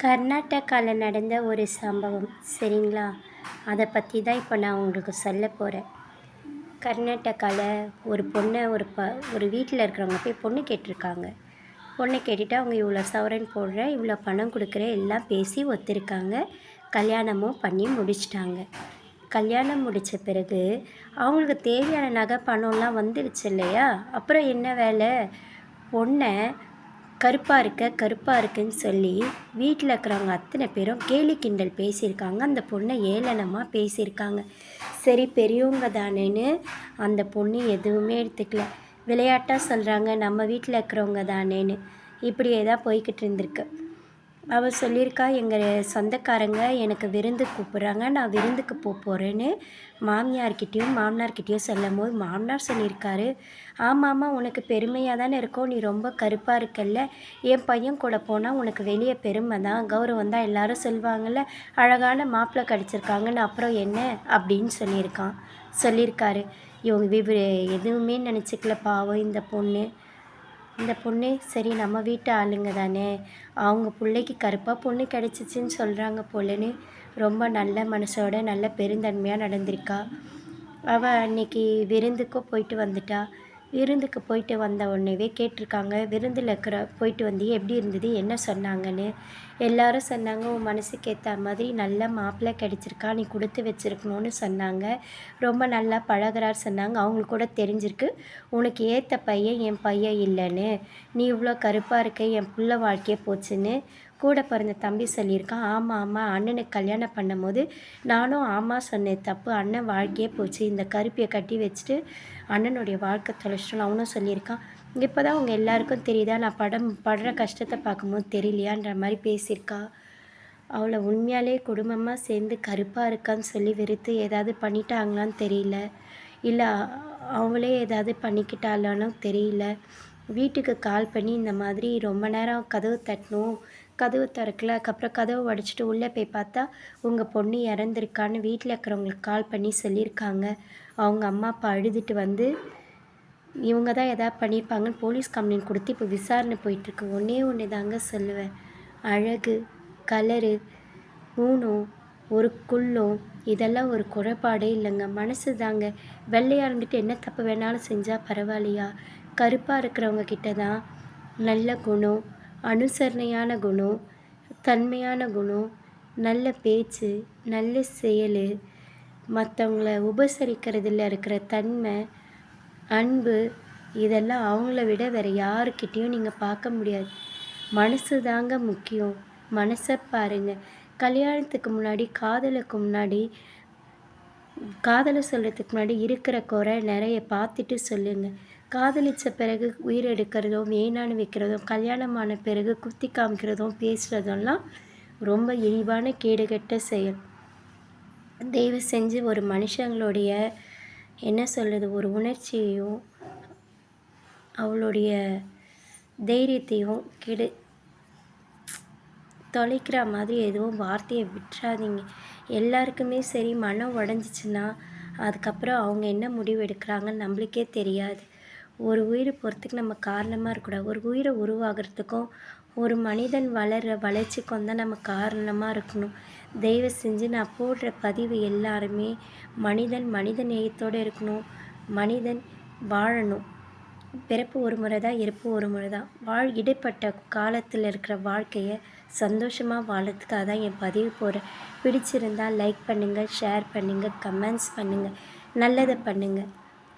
கர்நாடகாவில் நடந்த ஒரு சம்பவம் சரிங்களா? அதை பற்றி தான் இப்போ நான் உங்களுக்கு சொல்ல போகிறேன். கர்நாடகாவில் ஒரு பொண்ணை ஒரு வீட்டில் இருக்கிறவங்க போய் பொண்ணு கேட்டிருக்காங்க. பொண்ணை கேட்டுட்டு அவங்க இவ்வளோ சவரன் போடுறேன், இவ்வளோ பணம் கொடுக்குறேன் எல்லாம் பேசி ஒத்துருக்காங்க. கல்யாணமும் பண்ணி முடிச்சிட்டாங்க. கல்யாணம் முடித்த பிறகு அவங்களுக்கு தேவையான நகை பணம்லாம் வந்துடுச்சு இல்லையா? அப்புறம் என்ன வேலை? பொண்ணை கருப்பாக இருக்குன்னு சொல்லி வீட்டில் இருக்கிறவங்க அத்தனை பேரும் கேலி கிண்டல் பேசியிருக்காங்க. அந்த பொண்ணை ஏளனமாக பேசியிருக்காங்க. சரி, பெரியவங்க தானேன்னு அந்த பொண்ணு எதுவுமே எடுத்துக்கல. விளையாட்டாக சொல்கிறாங்க, நம்ம வீட்டில் இருக்கிறவங்க தானேன்னு. இப்படியே தான் போய்கிட்டு இருந்திருக்கு. அவள் சொல்லியிருக்கா, எங்கள் சொந்தக்காரங்க எனக்கு விருந்து கூப்பிட்றாங்க, நான் விருந்துக்கு போகிறேன்னு மாமியார்கிட்டையும் மாமனார்கிட்டையும் சொல்லும் போது மாமனார் சொல்லியிருக்காரு, ஆமாம்மா உனக்கு பெருமையாக தானே இருக்கும், நீ ரொம்ப கருப்பாக இருக்கல்ல, என் பையன் கூட போனால் உனக்கு வெளியே பெருமை தான், கௌரவம் தான், எல்லோரும் சொல்லுவாங்கள்ல, அழகான மாப்பிள்ளை கிடச்சிருக்காங்கன்னு, அப்புறம் என்ன அப்படின்னு சொல்லியிருக்காரு. இவங்க எதுவுமே நினச்சிக்கல பாவம் இந்த பொண்ணு. சரி, நம்ம வீட்டு ஆளுங்க தானே, அவங்க பிள்ளைக்கு கருப்பாக பொண்ணு கிடச்சிச்சின்னு சொல்கிறாங்க போலன்னு ரொம்ப நல்ல மனசோட நல்ல பெருந்தன்மையாக நடந்திருக்கா. அவள் அன்றைக்கி விருந்துக்கும் போயிட்டு வந்துட்டா. விருந்துக்கு போயிட்டு வந்த உடனேவே கேட்டிருக்காங்க, விருந்தில் போயிட்டு வந்து எப்படி இருந்தது, என்ன சொன்னாங்கன்னு. எல்லாரும் சொன்னாங்க, உன் மனசுக்கு ஏற்ற மாதிரி நல்ல மாப்பிள்ளை கிடச்சிருக்கா, நீ கொடுத்து வச்சுருக்கணும்னு சொன்னாங்க. ரொம்ப நல்லா பழகிறார் சொன்னாங்க. அவங்களுக்கு கூட தெரிஞ்சிருக்கு உனக்கு ஏற்ற பையன் என் பையன் இல்லைன்னு, நீ இவ்வளோ கருப்பாக இருக்க, என் புள்ள வாழ்க்கையே போச்சுன்னு கூட பிறந்த தம்பி சொல்லியிருக்கான். ஆமாம், அண்ணனுக்கு கல்யாணம் பண்ணும்போது நானும் ஆமாம் சொன்னேன், தப்பு, அண்ணன் வாழ்க்கையே போச்சு, இந்த கருப்பியை கட்டி வச்சுட்டு அண்ணனுடைய வாழ்க்கை தொலைச்சிட்டோன்னு அவனும் சொல்லியிருக்கான். இப்போ தான் அவங்க எல்லாருக்கும் தெரியுதா, நான் படுற கஷ்டத்தை பார்க்கும்போது தெரியலையான்ற மாதிரி பேசியிருக்கா. அவளை உண்மையாலே குடும்பமாக சேர்ந்து கருப்பாக இருக்கான்னு சொல்லி வெறுத்து ஏதாவது பண்ணிட்டாங்களான்னு தெரியல, இல்லை அவங்களே ஏதாவது பண்ணிக்கிட்டாளான்னு தெரியல. வீட்டுக்கு கால் பண்ணி இந்த மாதிரி ரொம்ப நேரம் கதவு தட்டணும், கதவு திறக்கல, அதுக்கப்புறம் கதவை உடச்சிட்டு உள்ளே போய் பார்த்தா உங்கள் பொண்ணு இறந்துருக்கான்னு வீட்டில் இருக்கிறவங்களுக்கு கால் பண்ணி சொல்லியிருக்காங்க. அவங்க அம்மா அப்பா அழுதுட்டு வந்து இவங்க தான் எதாவது பண்ணியிருப்பாங்கன்னு போலீஸ் கம்ப்ளைண்ட் கொடுத்து இப்போ விசாரணை போயிட்டுருக்கு. ஒன்று தாங்க சொல்லுவேன், அழகு, கலரு, ஊனம், ஒரு குள்ளம், இதெல்லாம் ஒரு குறைபாடே இல்லைங்க, மனசு தாங்க. வெள்ளையாக இருந்துட்டு என்ன தப்பு வேணாலும் செஞ்சால் பரவாயில்லையா? கருப்பாக இருக்கிறவங்க கிட்ட தான் நல்ல குணம், அனுசரணையான குணம், தன்மையான குணம், நல்ல பேச்சு, நல்ல செயல், மற்றவங்கள உபசரிக்கிறதுல இருக்கிற தன்மை, அன்பு, இதெல்லாம் அவங்கள விட வேறு யாருக்கிட்டேயும் நீங்கள் பார்க்க முடியாது. மனசு தாங்க முக்கியம். மனசை பாருங்கள். கல்யாணத்துக்கு முன்னாடி காதலை சொல்கிறதுக்கு முன்னாடி இருக்கிற குறை நிறைய பார்த்துட்டு சொல்லுங்கள். காதலித்த பிறகு உயிர் எடுக்கிறதும் வேணான்னு வைக்கிறதும், கல்யாணமான பிறகு குத்தி காமிக்கிறதும் பேசுகிறதெல்லாம் ரொம்ப இழிவான கேடுகெட்ட செயல். தயவு செஞ்சு ஒரு மனுஷங்களுடைய என்ன சொல்கிறது, ஒரு உணர்ச்சியையும் அவளுடைய தைரியத்தையும் தொலைக்கிற மாதிரி எதுவும் வார்த்தையை விட்டுறாதீங்க. எல்லாருக்குமே சரி, மனம் உடஞ்சிச்சின்னா அதுக்கப்புறம் அவங்க என்ன முடிவு எடுக்கிறாங்கன்னு நம்மளுக்கே தெரியாது. ஒரு உயிரை பொறுத்துக்கு நம்ம காரணமாக இருக்கக்கூடாது. ஒரு உயிரை உருவாகிறதுக்கும் ஒரு மனிதன் வளர்ச்சிக்கும் தான் நம்ம காரணமாக இருக்கணும். தயவு செஞ்சு நான் போடுற பதிவு எல்லாருமே மனித நேயத்தோடு இருக்கணும். மனிதன் வாழணும். பிறப்பு ஒரு முறை தான், இறப்பு ஒரு முறை தான். இடைப்பட்ட காலத்தில் இருக்கிற வாழ்க்கையை சந்தோஷமாக வாழறதுக்காக தான் என் பதிவு போடுறேன். பிடிச்சிருந்தால் லைக் பண்ணுங்கள், ஷேர் பண்ணுங்கள், கமெண்ட்ஸ் பண்ணுங்கள், நல்லதை பண்ணுங்கள்.